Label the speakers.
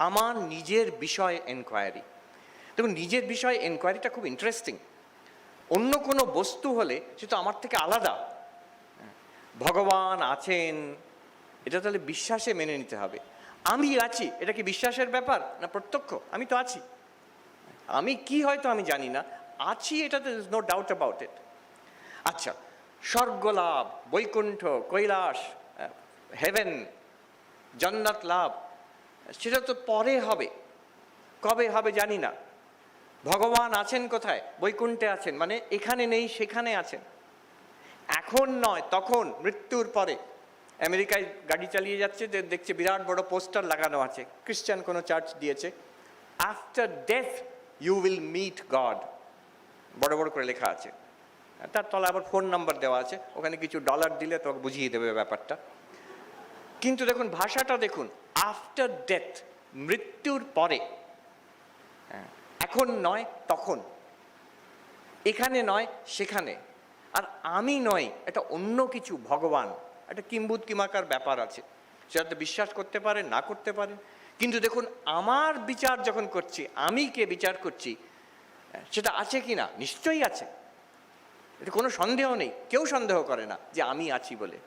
Speaker 1: আমার নিজের বিষয় এনকোয়ারি। দেখুন, নিজের বিষয় এনকোয়ারিটা খুব ইন্টারেস্টিং। অন্য কোনো বস্তু হলে সে তো আমার থেকে আলাদা। ভগবান আছেন, এটা তাহলে বিশ্বাসে মেনে নিতে হবে। আমি আছি, এটা কি বিশ্বাসের ব্যাপার না প্রত্যক্ষ? আমি তো আছি। আমি কি হয়তো আমি জানি না, আছি, এটাতে নো ডাউট অ্যাবাউট ইট। আচ্ছা, স্বর্গলাভ, বৈকুণ্ঠ, কৈলাস, হেভেন, জান্নাত লাভ, সেটা তো পরে হবে, কবে হবে জানি না। ভগবান আছেন কোথায়? বৈকুণ্ঠে আছেন, মানে এখানে নেই সেখানে আছেন। এখন নয়, তখন, মৃত্যুর পরে। আমেরিকায় গাড়ি চালিয়ে যাচ্ছে, দেখছে বিরাট বড় পোস্টার লাগানো আছে, খ্রিস্টান কোনো চার্চ দিয়েছে, after death you will meet God, বড় বড় করে লেখা আছে। তার তলা আবার ফোন নাম্বার দেওয়া আছে, ওখানে কিছু ডলার দিলে তোকে বুঝিয়ে দেবে ব্যাপারটা। কিন্তু দেখুন ভাষাটা দেখুন, আফটার ডেথ, মৃত্যুর পরে। এখন নয় তখন, এখানে নয় সেখানে। আর আমি নয়, এটা অন্য কিছু, ভগবান। একটা কিম্বুত কিমাকার ব্যাপার আছে, সেটাতে বিশ্বাস করতে পারেন না করতে পারেন। কিন্তু দেখুন, আমার বিচার যখন করছি, আমি কে বিচার করছি, সেটা আছে কি না? নিশ্চয়ই আছে, এটা কোনো সন্দেহ নেই, কেউ সন্দেহ করে না যে আমি আছি বলে।